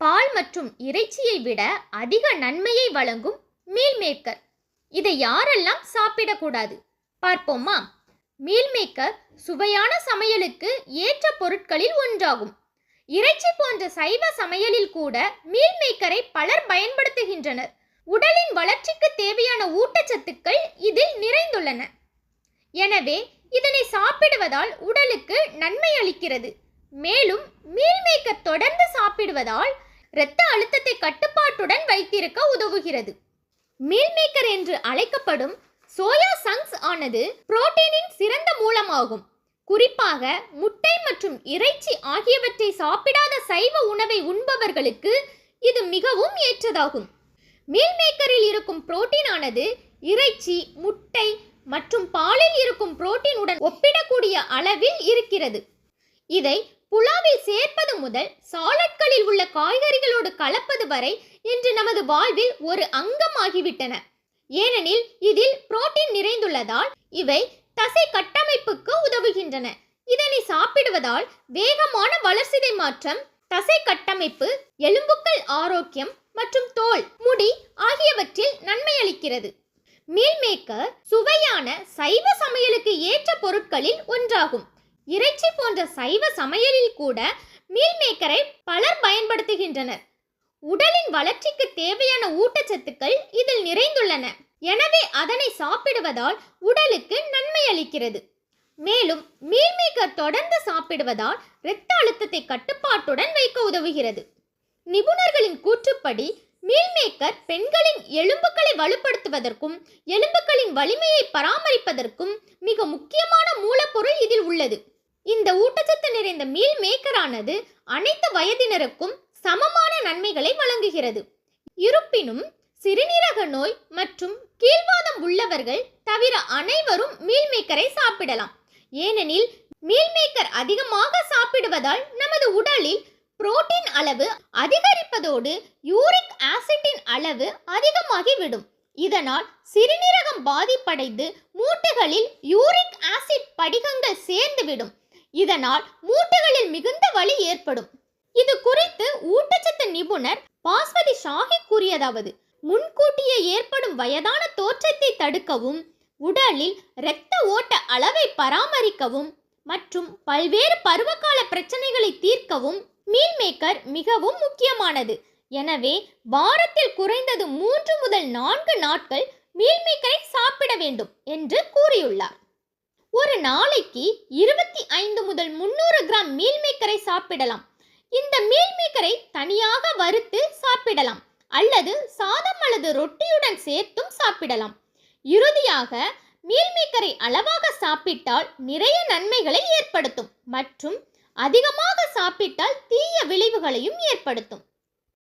பால் மற்றும் இறைச்சியை விட அதிக நன்மையை வழங்கும் மீல் மேக்கர். இதை யாரெல்லாம் சாப்பிடக்கூடாது பார்ப்போமா? மீல் மேக்கர் சுவையான சமையலுக்கு ஏற்ற பொருட்களில் ஒன்றாகும். இறைச்சி போன்ற சைவ சமையலில் கூட மீல் மேக்கரை பலர் பயன்படுத்துகின்றனர். உடலின் வளர்ச்சிக்கு தேவையான ஊட்டச்சத்துக்கள் இதில் நிறைந்துள்ளன. எனவே இதனை சாப்பிடுவதால் உடலுக்கு நன்மை அளிக்கிறது. மேலும் மீல் மேக்கர் தொடர்ந்து சாப்பிடுவதால் இரத்த அழுத்தத்தை கட்டுப்பாட்டுடன் வைத்திருக்க உதவுகிறது. மீல் மேக்கர் என்று அழைக்கப்படும் சோயா சங்க்ஸ் ஆனது புரோட்டீனின் சிறந்த மூலமாகும். குறிப்பாக முட்டை மற்றும் இறைச்சி ஆகியவற்றை சாப்பிடாத சைவ உணவை உண்பவர்களுக்கு இது மிகவும் ஏற்றதாகும். மீல் மேக்கரில் இருக்கும் புரோட்டீன் ஆனது இறைச்சி, முட்டை மற்றும் பாலில் இருக்கும் புரோட்டீனுடன் ஒப்பிடக்கூடிய அளவில் இருக்கிறது. இதை புலாவில் சேர்ப்பது முதல் சாலட்களில் உள்ள காய்கறிகளோடு கலப்பது வரை இன்று நமது வாழ்வில் ஒரு அங்கமாகிவிட்டன. ஏனெனில் இதில் புரோட்டீன் நிறைந்துள்ளதால் இவை தசை கட்டமைப்புக்கு உதவுகின்றன. இதனை சாப்பிடுவதால் வேகமான வளர்சிதை மாற்றம், தசை கட்டமைப்பு, எலும்புகள் ஆரோக்கியம் மற்றும் தோல், முடி ஆகியவற்றில் நன்மை அளிக்கிறது. மீல் மேக்கர் சுவையான சைவ சமையலுக்கு ஏற்ற பொருட்களில் ஒன்றாகும். இறைச்சி போன்ற சைவ சமையலில் கூட மீல் மேக்கரை பலர் பயன்படுத்துகின்றனர். உடலின் வளர்ச்சிக்கு தேவையான ஊட்டச்சத்துக்கள் இதில் நிறைந்துள்ளன. எனவே அதனை சாப்பிடுவதால் உடலுக்கு நன்மை அளிக்கிறது. மேலும் மீல் மேக்கர் தொடர்ந்து சாப்பிடுவதால் இரத்த அழுத்தத்தை கட்டுப்பாட்டுடன் வைக்க உதவுகிறது. நிபுணர்களின் கூற்றுப்படி மீல் மேக்கர் பெண்களின் எலும்புகளை வலுப்படுத்துவதற்கும் எலும்புகளின் வலிமையை பராமரிப்பதற்கும் மிக முக்கியமான மூலப்பொருள் இதில் உள்ளது. இந்த ஊட்டச்சத்து நிறைந்த மீல் மேக்கரானது அனைத்து வயதினருக்கும் சமமான நன்மைகளை வழங்குகிறது. இருப்பினும் சிறுநீரக நோய் மற்றும் கீழ்வாதம் உள்ளவர்கள் தவிர அனைவரும் மீல் மேக்கரை சாப்பிடலாம். ஏனெனில் மீல் மேக்கர் அதிகமாக சாப்பிடுவதால் நமது உடலில் புரோட்டீன் அளவு அதிகரிப்பதோடு யூரிக் ஆசிட்டின் அளவு அதிகமாகிவிடும். இதனால் சிறுநீரகம் பாதிப்படைந்து மூட்டுகளில் யூரிக் ஆசிட் படிகங்கள் சேர்ந்துவிடும். இதனால் மூட்டுகளில் மிகுந்த வலி ஏற்படும். இது குறித்து ஊட்டச்சத்து நிபுணர் பாஸ்வதி ஷாஹி கூறியதாவது: முன்கூட்டியே ஏற்படும் வயதான தோற்றத்தை தடுக்கவும், உடலில் இரத்த ஓட்ட அளவை பராமரிக்கவும் மற்றும் பல்வேறு பருவகால பிரச்சனைகளை தீர்க்கவும் மீல் மேக்கர் மிகவும் முக்கியமானது. எனவே வாரத்தில் குறைந்தது 3 முதல் 4 நாட்கள் மீல் மேக்கரை சாப்பிட வேண்டும் என்று கூறியுள்ளார். ஒரு நாளைக்கு 25 முதல் 300 கிராம் மீல் மேக்கரை சாப்பிடலாம். இந்த மீல் மேக்கரை தனியாக வறுத்து சாப்பிடலாம் அல்லது சாதம் அல்லது ரொட்டியுடன் சேர்த்தும் சாப்பிடலாம். இறுதியாக மீல் மேக்கரை அளவாக சாப்பிட்டால் நிறைய நன்மைகளை ஏற்படுத்தும் மற்றும் அதிகமாக சாப்பிட்டால் தீய விளைவுகளையும் ஏற்படுத்தும்.